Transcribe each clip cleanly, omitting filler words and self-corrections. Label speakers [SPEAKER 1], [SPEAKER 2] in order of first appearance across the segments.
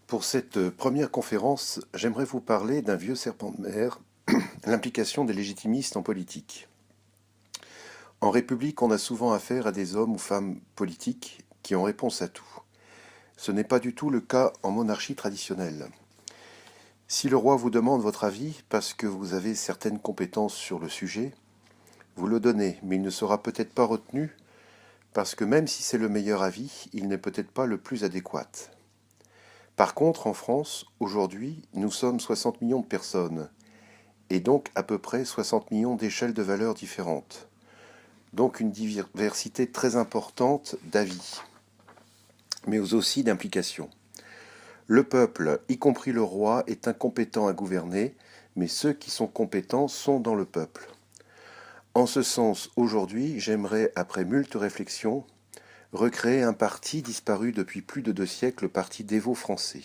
[SPEAKER 1] Pour cette première conférence, j'aimerais vous parler d'un vieux serpent de mer, l'implication des légitimistes en politique. En République, on a souvent affaire à des hommes ou femmes politiques qui ont réponse à tout. Ce n'est pas du tout le cas en monarchie traditionnelle. Si le roi vous demande votre avis parce que vous avez certaines compétences sur le sujet, vous le donnez, mais il ne sera peut-être pas retenu parce que même si c'est le meilleur avis, il n'est peut-être pas le plus adéquat. Par contre, en France, aujourd'hui, nous sommes 60 millions de personnes, et donc à peu près 60 millions d'échelles de valeurs différentes. Donc une diversité très importante d'avis, mais aussi d'implications. Le peuple, y compris le roi, est incompétent à gouverner, mais ceux qui sont compétents sont dans le peuple. En ce sens, aujourd'hui, j'aimerais, après moult réflexions, recréer un parti disparu depuis plus de 2 siècles, le Parti dévot français.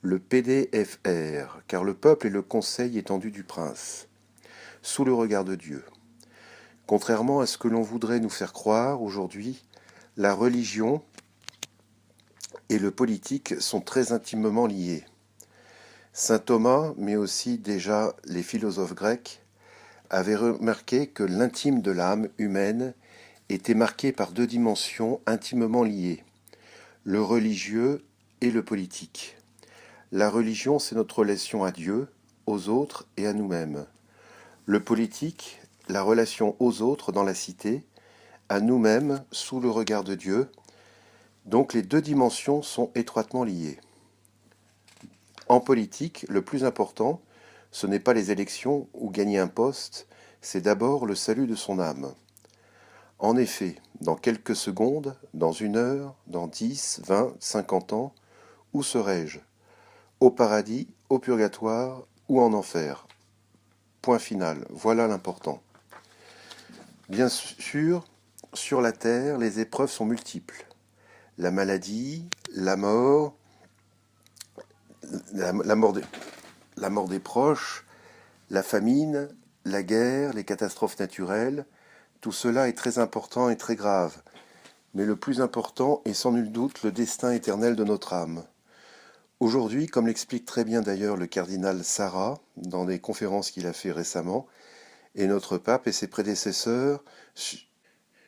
[SPEAKER 1] Le PDFR, car le peuple est le conseil étendu du prince, sous le regard de Dieu. Contrairement à ce que l'on voudrait nous faire croire aujourd'hui, la religion et le politique sont très intimement liés. Saint Thomas, mais aussi déjà les philosophes grecs, avaient remarqué que l'intime de l'âme humaine était marqué par 2 dimensions intimement liées, le religieux et le politique. La religion, c'est notre relation à Dieu, aux autres et à nous-mêmes. Le politique, la relation aux autres dans la cité, à nous-mêmes sous le regard de Dieu. Donc les 2 dimensions sont étroitement liées. En politique, le plus important, ce n'est pas les élections ou gagner un poste, c'est d'abord le salut de son âme. En effet, dans quelques secondes, dans 1 heure, dans 10, 20, 50 ans, où serai-je ? Au paradis, au purgatoire ou en enfer ? Point final, voilà l'important. Bien sûr, sur la terre, les épreuves sont multiples. La maladie, la mort, la mort des proches, la famine, la guerre, les catastrophes naturelles, tout cela est très important et très grave. Mais le plus important est sans nul doute le destin éternel de notre âme. Aujourd'hui, comme l'explique très bien d'ailleurs le cardinal Sarah dans des conférences qu'il a fait récemment, et notre pape et ses prédécesseurs,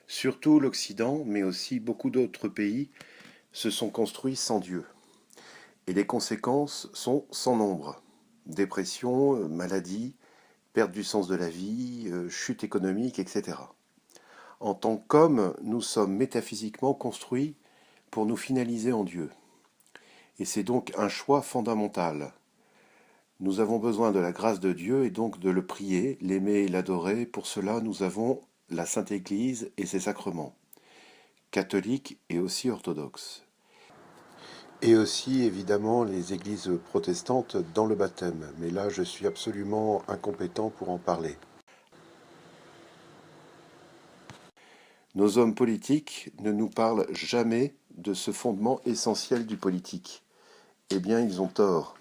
[SPEAKER 1] surtout l'Occident, mais aussi beaucoup d'autres pays, se sont construits sans Dieu. Et les conséquences sont sans nombre. Dépression, maladie, perte du sens de la vie, chute économique, etc. En tant qu'hommes, nous sommes métaphysiquement construits pour nous finaliser en Dieu. Et c'est donc un choix fondamental. Nous avons besoin de la grâce de Dieu et donc de le prier, l'aimer et l'adorer. Pour cela, nous avons la Sainte Église et ses sacrements, catholiques et aussi orthodoxes. Et aussi, évidemment, les églises protestantes dans le baptême. Mais là, je suis absolument incompétent pour en parler. Nos hommes politiques ne nous parlent jamais de ce fondement essentiel du politique. Eh bien, ils ont tort.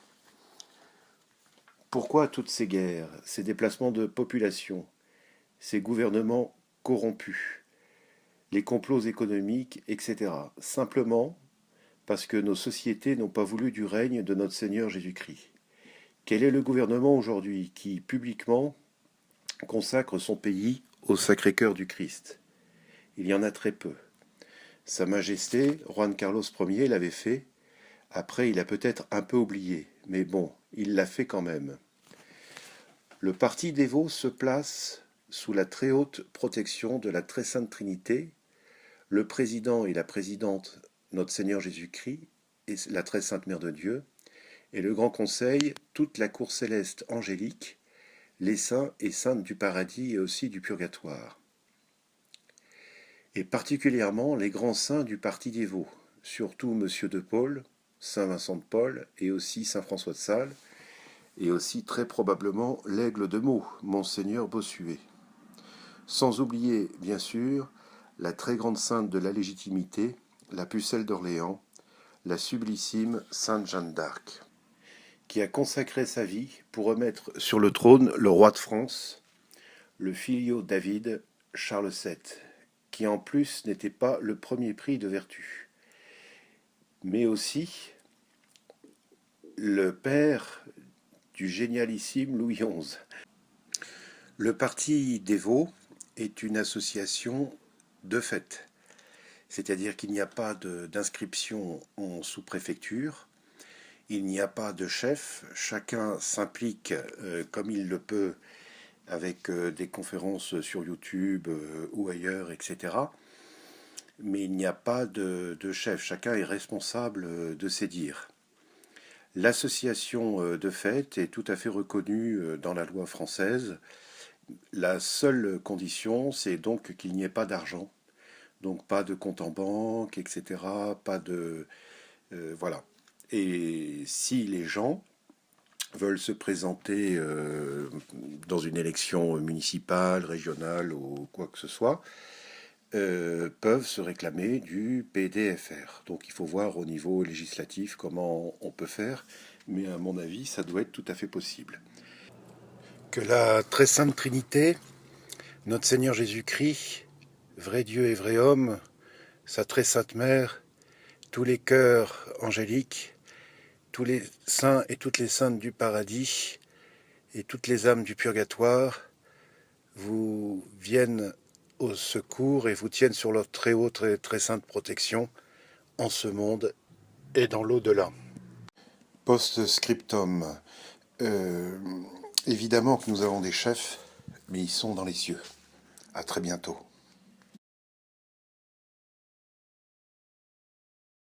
[SPEAKER 1] Pourquoi toutes ces guerres, ces déplacements de population, ces gouvernements corrompus, les complots économiques, etc. Simplement parce que nos sociétés n'ont pas voulu du règne de notre Seigneur Jésus-Christ. Quel est le gouvernement aujourd'hui qui, publiquement, consacre son pays au Sacré-Cœur du Christ? Il y en a très peu. Sa Majesté, Juan Carlos Ier, l'avait fait. Après, il a peut-être un peu oublié, mais bon, il l'a fait quand même. Le parti dévot se place sous la très haute protection de la très sainte Trinité, le président et la présidente, notre Seigneur Jésus-Christ, et la très sainte Mère de Dieu, et le Grand Conseil, toute la cour céleste angélique, les saints et saintes du paradis et aussi du purgatoire. Et particulièrement les grands saints du parti dévot, surtout Monsieur de Paul, Saint Vincent de Paul et aussi Saint François de Sales, et aussi très probablement l'aigle de Meaux, Monseigneur Bossuet. Sans oublier, bien sûr, la très grande sainte de la légitimité, la pucelle d'Orléans, la sublissime Sainte Jeanne d'Arc, qui a consacré sa vie pour remettre sur le trône le roi de France, le filio David, Charles VII, qui en plus n'était pas le premier prix de vertu, mais aussi le père du génialissime Louis XI. Le parti dévot est une association de fait, c'est-à-dire qu'il n'y a pas d'inscription en sous-préfecture, il n'y a pas de chef, chacun s'implique comme il le peut avec des conférences sur YouTube ou ailleurs, etc. Mais il n'y a pas de chef, chacun est responsable de ses dires. L'association de fait est tout à fait reconnue dans la loi française. La seule condition, c'est donc qu'il n'y ait pas d'argent. Donc pas de compte en banque, etc. Pas de... voilà. Et si les gens veulent se présenter dans une élection municipale, régionale ou quoi que ce soit, peuvent se réclamer du PDFR. Donc il faut voir au niveau législatif comment on peut faire, mais à mon avis, ça doit être tout à fait possible. Que la très sainte Trinité, notre Seigneur Jésus-Christ, vrai Dieu et vrai homme, sa très sainte Mère, tous les cœurs angéliques, tous les saints et toutes les saintes du paradis et toutes les âmes du purgatoire vous viennent au secours et vous tiennent sur leur très haute, très, très sainte protection en ce monde et dans l'au-delà. Post-scriptum. Euh, Évidemment que nous avons des chefs, mais ils sont dans les cieux. À très bientôt.